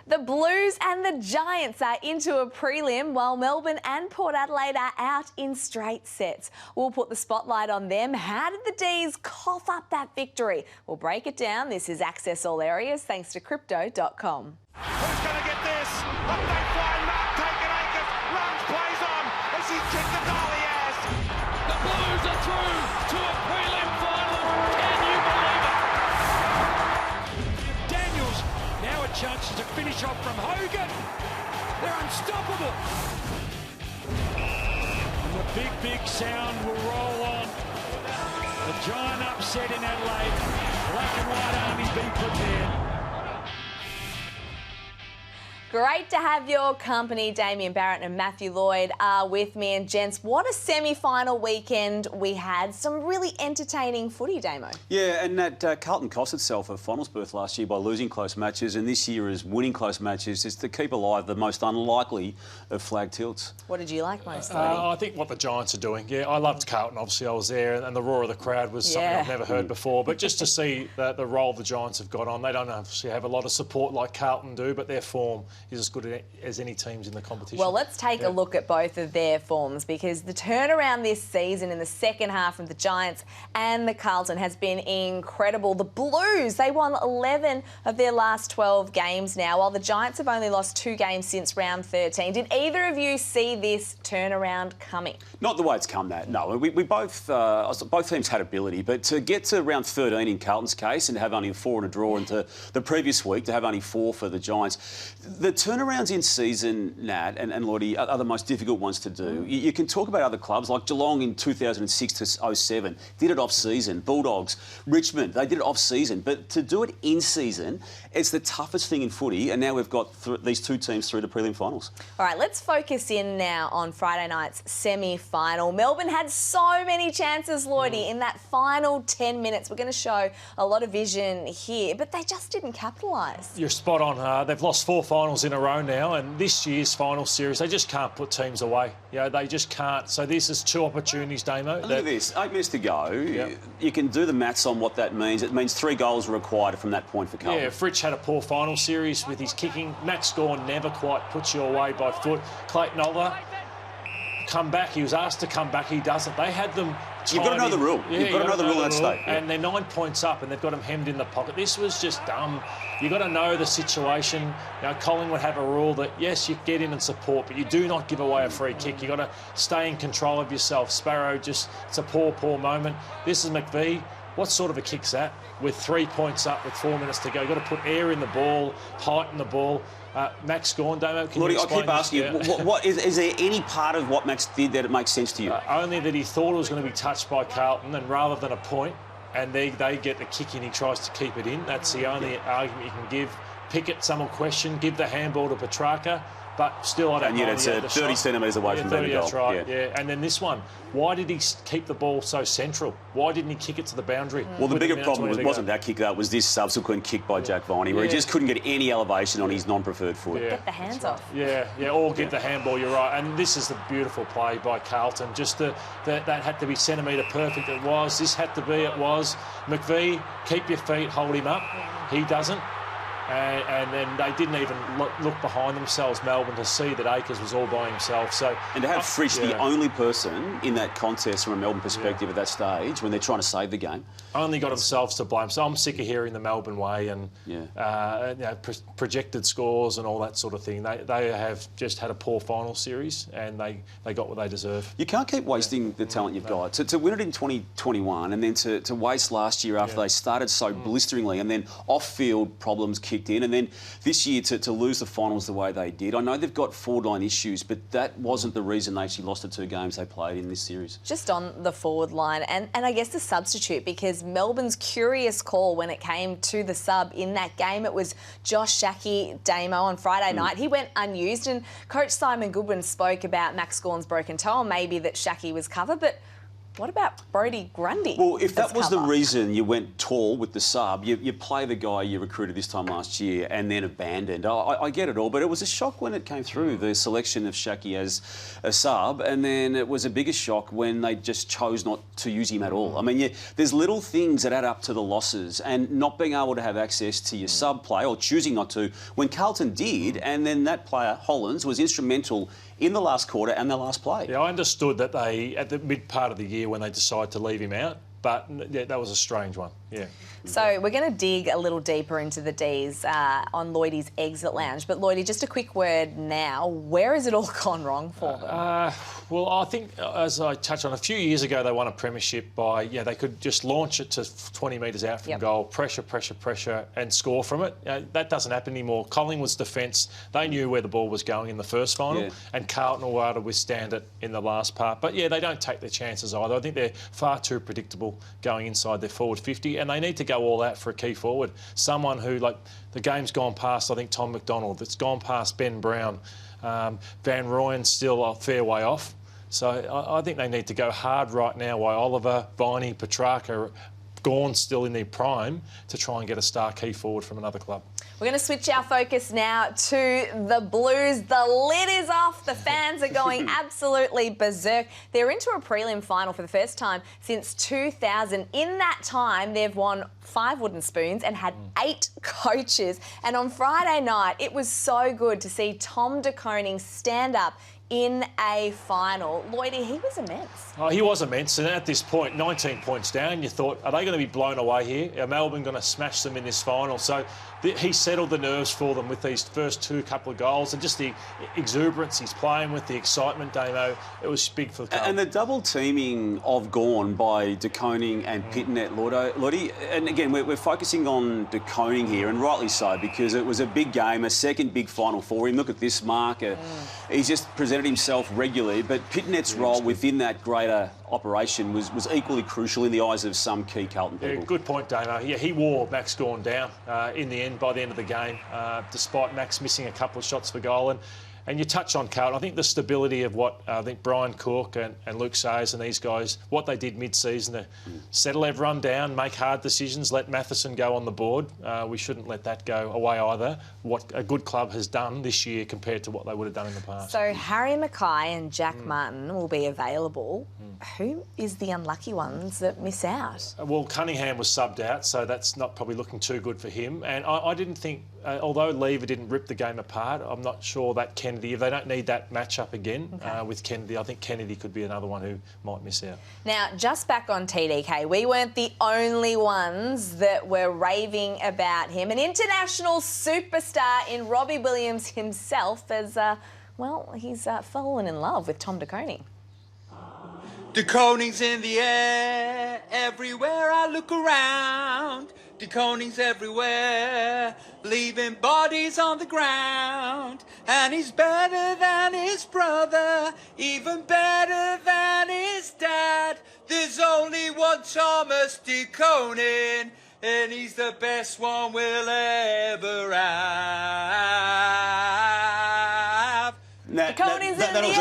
The Blues and the Giants are into a prelim while Melbourne and Port Adelaide are out in straight sets. We'll put the spotlight on them. How did the Dees cough up that victory? We'll break it down. This is Access All Areas thanks to Crypto.com. Who's going to get this? Up they fly, Mark taking Akers, runs, plays on. Has he kicked the goal? He has. The Blues are through to a prelim final. Can you believe it? Daniels, now a chance to finish off from Hogan. They're unstoppable. And the big sound will roll on. The giant upset in Adelaide. Black and white armies be prepared. Great to have your company. Damian, Barrett and Matthew Lloyd are with me. And gents, what a semi-final weekend we had. Some really entertaining footy, Damo. Yeah, and that Carlton cost itself a finals berth last year by losing close matches, and this year is winning close matches. Is to keep alive the most unlikely of flag tilts. What did you like most, Lloyd? I think what the Giants are doing. Yeah, I loved Carlton. Obviously, I was there, and the roar of the crowd was something I've never heard before. But just to see the role the Giants have got on, they don't obviously have a lot of support like Carlton do, but their form is as good as any teams in the competition. Well, let's take a look at both of their forms, because the turnaround this season in the second half from the Giants and the Carlton has been incredible. The Blues, they won 11 of their last 12 games now, while the Giants have only lost 2 games since round 13. Did either of you see this turnaround coming? Not the way it's come, that. No, we both teams had ability, but to get to round 13 in Carlton's case and to have only 4 and a draw, and to the previous week to have only 4 for the Giants, the turnarounds in season, Nat and Lloyd, are the most difficult ones to do. You can talk about other clubs like Geelong in 2006 to 07, did it off-season. Bulldogs, Richmond, they did it off-season. But to do it in season, it's the toughest thing in footy, and now we've got these 2 teams through the prelim finals. All right, let's focus in now on Friday night's semi-final. Melbourne had so many chances, Lloydie, in that final 10 minutes. We're going to show a lot of vision here, but they just didn't capitalise. You're spot on. They've lost 4 finals in a row now, and this year's final series, they just can't put teams away. You know, they just can't. So this is 2 opportunities, Damo. Look at this, 8 minutes to go. Yep. You can do the maths on what that means. It means 3 goals are required from that point for Carlton. Yeah, Fritsch had a poor final series with his kicking. Max Gawn never quite puts you away by foot. Clayton Oliver, come back. He was asked to come back. He doesn't. They had them tied. You've got to know the rule. Yeah, you've got to know the rule in that state. And they're 9 points up, and they've got them hemmed in the pocket. This was just dumb. You've got to know the situation. Now, Collingwood have a rule that, yes, you get in and support, but you do not give away a free kick. You've got to stay in control of yourself. Sparrow, it's a poor moment. This is McVie. What sort of a kick's that? With 3 points up with 4 minutes to go. You've got to put air in the ball, height in the ball. Max Gawn, Damo, can you explain? I keep asking you, what is there any part of what Max did that it makes sense to you? Only that he thought it was going to be touched by Carlton, and rather than a point, and they get the kick in, he tries to keep it in. That's the only argument you can give. Pickett, some will question, give the handball to Petrarca, but still I don't know. And yet it's 30 centimetres away from being a goal. That's right, yeah. And then this one, why did he keep the ball so central? Why didn't he kick it to the boundary? Well, the bigger problem wasn't that kick, that was this subsequent kick by Jack Viney, where he just couldn't get any elevation on his non-preferred foot. Get the hands off. Yeah, or get the handball, you're right. And this is the beautiful play by Carlton. Just that had to be centimetre perfect, it was. This had to be, it was. McVie, keep your feet, hold him up. He doesn't. And then they didn't even look behind themselves, Melbourne, to see that Akers was all by himself. So, and to have Fritsch the only person in that contest from a Melbourne perspective at that stage when they're trying to save the game. Only got themselves to blame. So I'm sick of hearing the Melbourne way and projected scores and all that sort of thing. They have just had a poor final series, and they got what they deserve. You can't keep wasting the talent you've got. To win it in 2021 and then to waste last year after they started so blisteringly, and then off-field problems kicked in, and then this year to lose the finals the way they did. I know they've got forward-line issues, but that wasn't the reason they actually lost the 2 games they played in this series. Just on the forward line, and I guess the substitute, because Melbourne's curious call when it came to the sub in that game, it was Josh Shackey Damo on Friday night. He went unused, and Coach Simon Goodwin spoke about Max Gawn's broken toe, and maybe that Shackey was covered, but What about Brodie Grundy? Well, if that was the cover? reason you went tall with the sub, you play the guy you recruited this time last year and then abandoned. I get it all, but it was a shock when it came through, the selection of Shaki as a sub, and then it was a bigger shock when they just chose not to use him at all. I mean, there's little things that add up to the losses, and not being able to have access to your sub play or choosing not to, when Carlton did, and then that player, Hollands, was instrumental in the last quarter and the last play. Yeah, I understood that they, at the mid part of the year when they decided to leave him out, but yeah, that was a strange one, yeah. So we're going to dig a little deeper into the Dees on Lloydie's exit lounge. But Lloydie, just a quick word now. Where has it all gone wrong for them? Well, I think, as I touched on, a few years ago they won a premiership by, they could just launch it to 20 metres out from goal, pressure, and score from it. That doesn't happen anymore. Collingwood's defence, they knew where the ball was going in the first final, and Carlton were able to withstand it in the last part. But, they don't take their chances either. I think they're far too predictable going inside their forward 50, and they need to go all out for a key forward. Someone who, like, the game's gone past, I think, Tom McDonald. It's gone past Ben Brown. Van Rooyen's still a fair way off. So I think they need to go hard right now while Oliver, Viney, Petrarca, Gawn still in their prime to try and get a star key forward from another club. We're going to switch our focus now to the Blues. The lid is off. The fans are going absolutely berserk. They're into a prelim final for the first time since 2000. In that time, they've won 5 wooden spoons and had 8 coaches. And on Friday night, it was so good to see Tom Dekoning stand up in a final. Lloydie, he was immense. Oh, he was immense, and at this point, 19 points down, you thought, are they going to be blown away here? Are Melbourne going to smash them in this final? So he settled the nerves for them with these first couple of goals, and just the exuberance he's playing with, the excitement, Damo, it was big for the club. And the double teaming of Gawn by Dekoning and Pittonet, Lloydie, and again, we're focusing on Dekoning here, and rightly so, because it was a big game, a second big final for him. Look at this mark. He's just presented himself regularly, but Pittonet's role within that greater operation was equally crucial in the eyes of some key Carlton people. Yeah, good point, Damo. Yeah, he wore Max Gawn down in the end, by the end of the game, despite Max missing a couple of shots for goal. And you touch on Carlton. I think the stability of what I think Brian Cook and Luke Sayers and these guys, what they did mid-season to settle everyone down, make hard decisions, let Matheson go on the board. We shouldn't let that go away either. What a good club has done this year compared to what they would have done in the past. So Harry Mackay and Jack Martin will be available. Who is the unlucky ones that miss out? Well, Cunningham was subbed out, so that's not probably looking too good for him. And I didn't think, although Lever didn't rip the game apart, I'm not sure that Kennedy, if they don't need that match-up again with Kennedy, I think Kennedy could be another one who might miss out. Now, just back on TDK, we weren't the only ones that were raving about him. An international superstar in Robbie Williams himself has, he's fallen in love with Tom Dekoning. Dekoning's in the air, everywhere I look around. Dekoning's everywhere, leaving bodies on the ground. And he's better than his brother, even better than his dad. There's only one Thomas Dekoning, and he's the best one we'll ever have. Dekoning's in the air.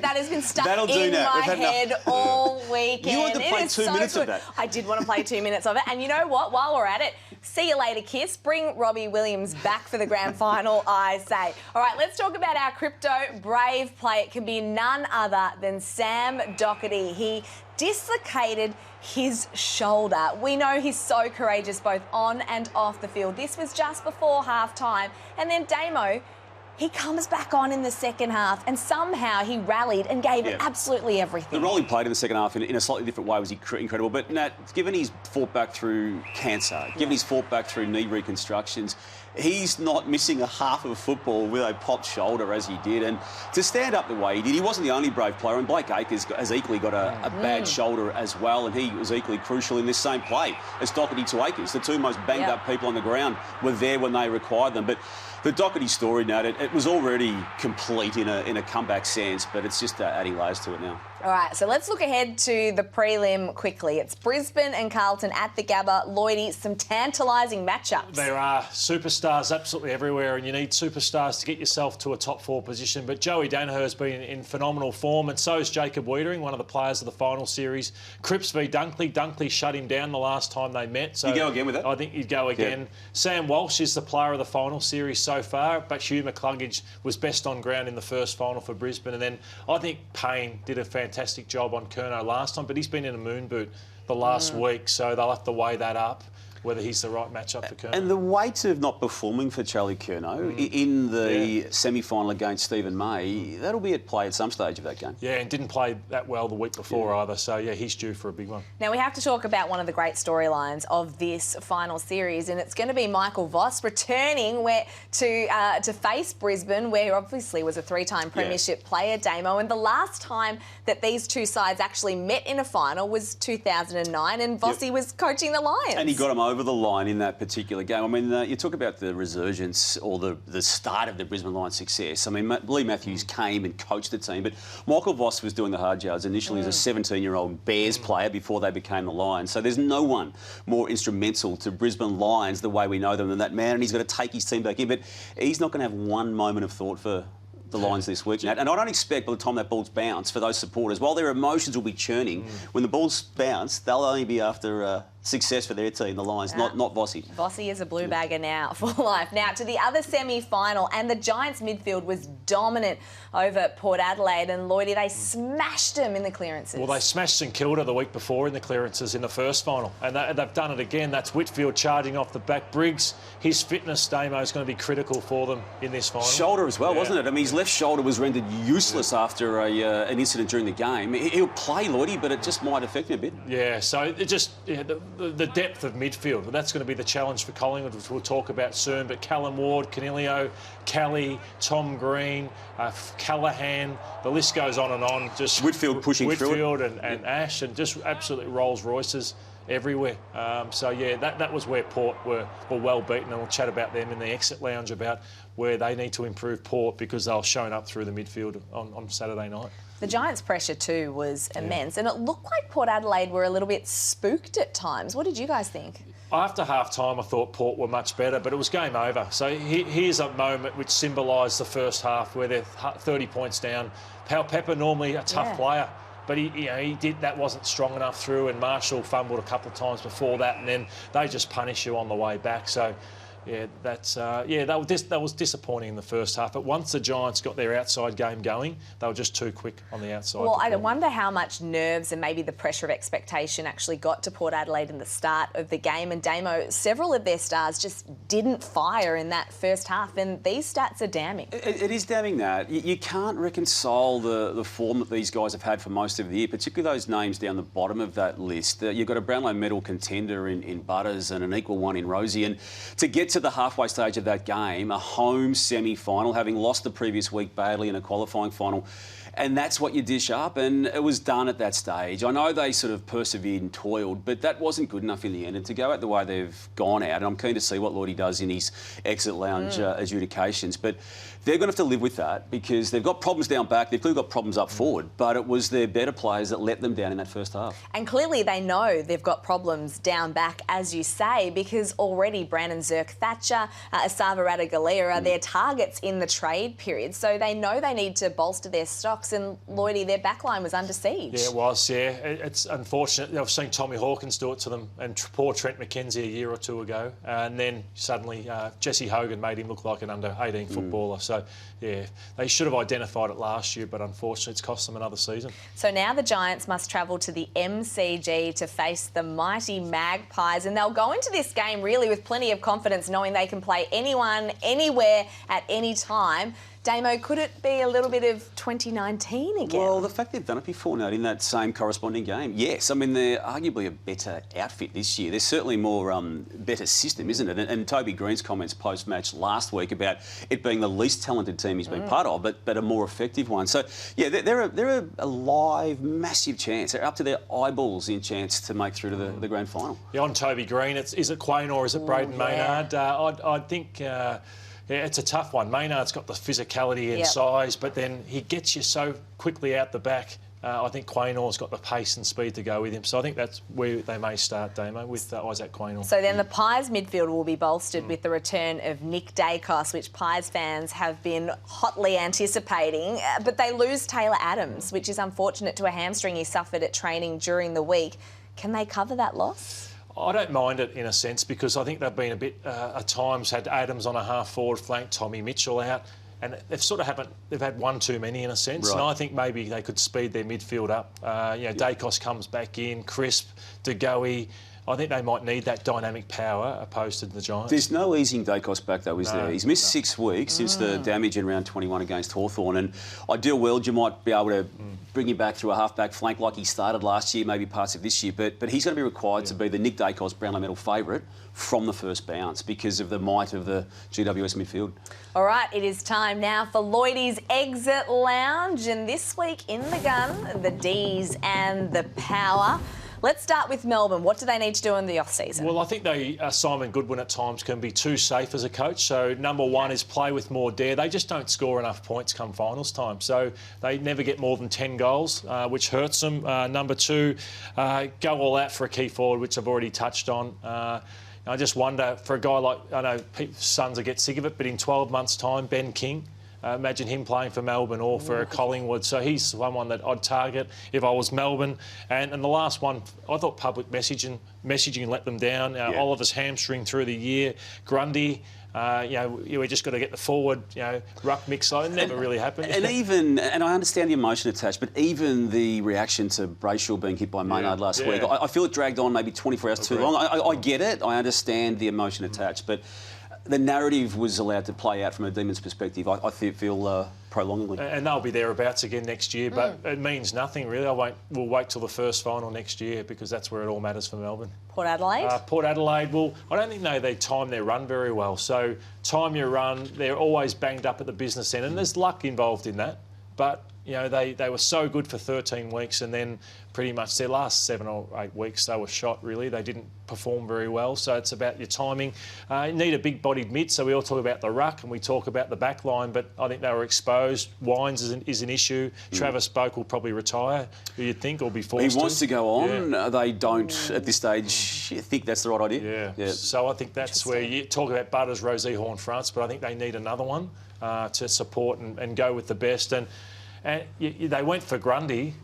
That has been stuck in my head all weekend. You wanted to play 2 minutes of that. I did want to play 2 minutes of it. And you know what? While we're at it, see you later, Kiss. Bring Robbie Williams back for the grand final, I say. All right, let's talk about our crypto brave play. It can be none other than Sam Doherty. He dislocated his shoulder. We know he's so courageous both on and off the field. This was just before half-time. And then Damo, he comes back on in the second half and somehow he rallied and gave it absolutely everything. The role he played in the second half in a slightly different way was incredible. But Nat, given he's fought back through cancer, given he's fought back through knee reconstructions, he's not missing a half of football with a popped shoulder as he did. And to stand up the way he did, he wasn't the only brave player. And Blake Acres has equally got a bad shoulder as well. And he was equally crucial in this same play as Doherty to Acres. The two most banged up people on the ground were there when they required them. But the Doherty story, Nat, it was already complete in a comeback sense, but it's just adding layers to it now. All right, so let's look ahead to the prelim quickly. It's Brisbane and Carlton at the Gabba. Lloydie, some tantalising matchups. There are superstars absolutely everywhere, and you need superstars to get yourself to a top 4 position. But Joey Daniher's been in phenomenal form, and so is Jacob Wiedering, one of the players of the final series. Cripps v Dunkley. Dunkley shut him down the last time they met. So you go again with that? I think you'd go again. Yeah. Sam Walsh is the player of the final series so far, but Hugh McCluggage was best on ground in the first final for Brisbane. And then I think Payne did a fantastic job on Curnow last time, but he's been in a moon boot the last week, so they'll have to weigh that up, whether he's the right matchup for Curnow. And the weight of not performing for Charlie Curnow in the semi-final against Stephen May, that'll be at play at some stage of that game. Yeah, and didn't play that well the week before either, so yeah, he's due for a big one. Now, we have to talk about one of the great storylines of this final series, and it's going to be Michael Voss returning to face Brisbane, where he obviously was a 3-time premiership player, Damo, and the last time that these two sides actually met in a final was 2009, and Vossi was coaching the Lions. And he got him over the line in that particular game. I mean, you talk about the resurgence or the start of the Brisbane Lions' success. I mean, Lee Matthews came and coached the team, but Michael Voss was doing the hard yards initially as a 17-year-old Bears player before they became the Lions. So there's no one more instrumental to Brisbane Lions the way we know them than that man, and he's got to take his team back in. But he's not going to have one moment of thought for the Lions this week, Nat. And I don't expect by the time that ball's bounced for those supporters, while their emotions will be churning, when the ball's bounced, they'll only be after success for their team, the Lions, not Vossi. Vossi is a blue bagger now for life. Now to the other semi-final, and the Giants midfield was dominant over Port Adelaide, and Lloyd, they smashed them in the clearances. Well, they smashed St Kilda the week before in the clearances in the first final, and they've done it again. That's Whitfield charging off the back. Briggs, his fitness, Damo, is going to be critical for them in this final. Shoulder as well, wasn't it? I mean, his left shoulder was rendered useless after an incident during the game. He'll play, Lloydie, but it just might affect him a bit. Yeah, so it just the depth of midfield, and that's going to be the challenge for Collingwood, which we'll talk about soon. But Callum Ward, Canelio, Kelly, Tom Green, Callahan, the list goes on and on. Just Whitfield pushing through it. Whitfield and Ash, and just absolutely Rolls Royces everywhere. So yeah, that was where Port were well beaten, and we'll chat about them in the exit lounge about where they need to improve Port, because they were showing up through the midfield on Saturday night. The Giants' pressure too was immense, and it looked like Port Adelaide were a little bit spooked at times. What did you guys think? After half-time, I thought Port were much better, but it was game over. So here's a moment which symbolised the first half, where they're 30 points down. Pal Pepper, normally a tough player, but that wasn't strong enough through, and Marshall fumbled a couple of times before that, and then they just punish you on the way back. So yeah, that was disappointing in the first half. But once the Giants got their outside game going, they were just too quick on the outside. Well, I wonder how much nerves and maybe the pressure of expectation actually got to Port Adelaide in the start of the game. And Damo, several of their stars just didn't fire in that first half, and these stats are damning. It is damning that. You can't reconcile the form that these guys have had for most of the year, particularly those names down the bottom of that list. You've got a Brownlow medal contender in Butters and an equal one in Rosie, and to get to the halfway stage of that game, a home semi-final, having lost the previous week badly in a qualifying final, and that's what you dish up, and it was done at that stage. I know they sort of persevered and toiled, but that wasn't good enough in the end. And to go out the way they've gone out, and I'm keen to see what Lloydie does in his exit lounge adjudications, but they're going to have to live with that, because they've got problems down back, they've clearly got problems up forward, but it was their better players that let them down in that first half. And clearly they know they've got problems down back, as you say, because already Brandon Zirk-Thatcher, Asava Radagalea are their targets in the trade period, so they know they need to bolster their stocks, and Lloydie, their backline was under siege. Yeah, it was, yeah. It's unfortunate. I've seen Tommy Hawkins do it to them, and poor Trent McKenzie a year or two ago, and then suddenly Jesse Hogan made him look like an under-18 footballer. So, yeah, they should have identified it last year, but unfortunately it's cost them another season. So now the Giants must travel to the MCG to face the mighty Magpies, and they'll go into this game really with plenty of confidence, knowing they can play anyone, anywhere, at any time. Damo, could it be a little bit of 2019 again? Well, the fact they've done it before, Nat, in that same corresponding game, yes. I mean, they're arguably a better outfit this year. They're certainly more better system, isn't it? And Toby Green's comments post-match last week about it being the least talented team he's been part of, but a more effective one. So, yeah, they're a live, massive chance. They're up to their eyeballs in chance to make through to the grand final. Yeah, on Toby Green, is it Quain or is it Braden Maynard? I think... yeah, it's a tough one. Maynard's got the physicality and size, but then he gets you so quickly out the back I think Quaynor's got the pace and speed to go with him. So I think that's where they may start, Damo, with Isaac Quaynor. So then the Pies midfield will be bolstered with the return of Nick Dacos, which Pies fans have been hotly anticipating. But they lose Taylor Adams, which is unfortunate, to a hamstring he suffered at training during the week. Can they cover that loss? I don't mind it in a sense, because I think they've been a bit, at times, had Adams on a half-forward flank, Tommy Mitchell out. And they've had one too many in a sense. Right. And I think maybe they could speed their midfield up. Dacos comes back in, Crisp, De Goey. I think they might need that dynamic power opposed to the Giants. There's no easing Dacos back, though, is there? He's missed 6 weeks since the damage in round 21 against Hawthorn. And ideal world, you might be able to bring him back through a half-back flank like he started last year, maybe parts of this year. But he's going to be required to be the Nick Dacos Brownlow medal favourite from the first bounce because of the might of the GWS midfield. All right, it is time now for Lloyd's Exit Lounge. And this week in the gun, the Dees and the Power. Let's start with Melbourne. What do they need to do in the off-season? Well, I think Simon Goodwin at times can be too safe as a coach. So number one is play with more dare. They just don't score enough points come finals time. So they never get more than 10 goals, which hurts them. Number two, go all out for a key forward, which I've already touched on. I just wonder, for a guy like, I know Suns will get sick of it, but in 12 months' time, Ben King, imagine him playing for Melbourne or for Collingwood. So he's someone that I'd target if I was Melbourne. And the last one, I thought public messaging let them down. Oliver's hamstring through the year. Grundy, we just got to get the forward, ruck mix. So it never really happened. And I understand the emotion attached, but even the reaction to Brayshaw being hit by Maynard last week, I feel it dragged on maybe 24 hours too long. I get it. I understand the emotion attached, but the narrative was allowed to play out from a Demon's perspective, I feel prolongedly. And they'll be thereabouts again next year, but it means nothing really. We'll wait till the first final next year because that's where it all matters for Melbourne. Port Adelaide? Port Adelaide, well, I don't think they time their run very well. So time your run, they're always banged up at the business end, and there's luck involved in that. But they were so good for 13 weeks, and then pretty much their last 7 or 8 weeks they were shot, really. They didn't perform very well, so it's about your timing. You need a big-bodied mid, so we all talk about the ruck and we talk about the back line, but I think they were exposed. Wines is an issue. Travis Boak will probably retire, you'd think, or be forced to. He wants to go on. Yeah. They don't, at this stage, think that's the right idea. Yeah. So I think that's where you talk about Butters, Rosie Horn, France, but I think they need another one to support and go with the best. And they went for Grundy,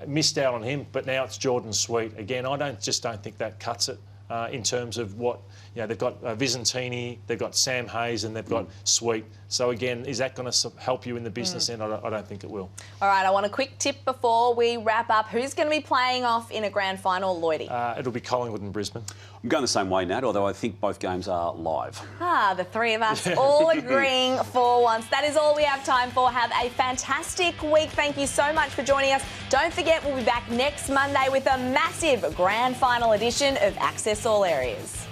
missed out on him, but now it's Jordan Sweet. Again, I don't think that cuts it in terms of what, they've got Vizentini, they've got Sam Hayes, and they've got Sweet. So again, is that going to help you in the business end? I don't think it will. All right, I want a quick tip before we wrap up. Who's going to be playing off in a grand final, Lloydie? It'll be Collingwood and Brisbane. I'm going the same way, Nat, although I think both games are live. The three of us all agreeing for once. That is all we have time for. Have a fantastic week. Thank you so much for joining us. Don't forget, we'll be back next Monday with a massive grand final edition of Access All Areas.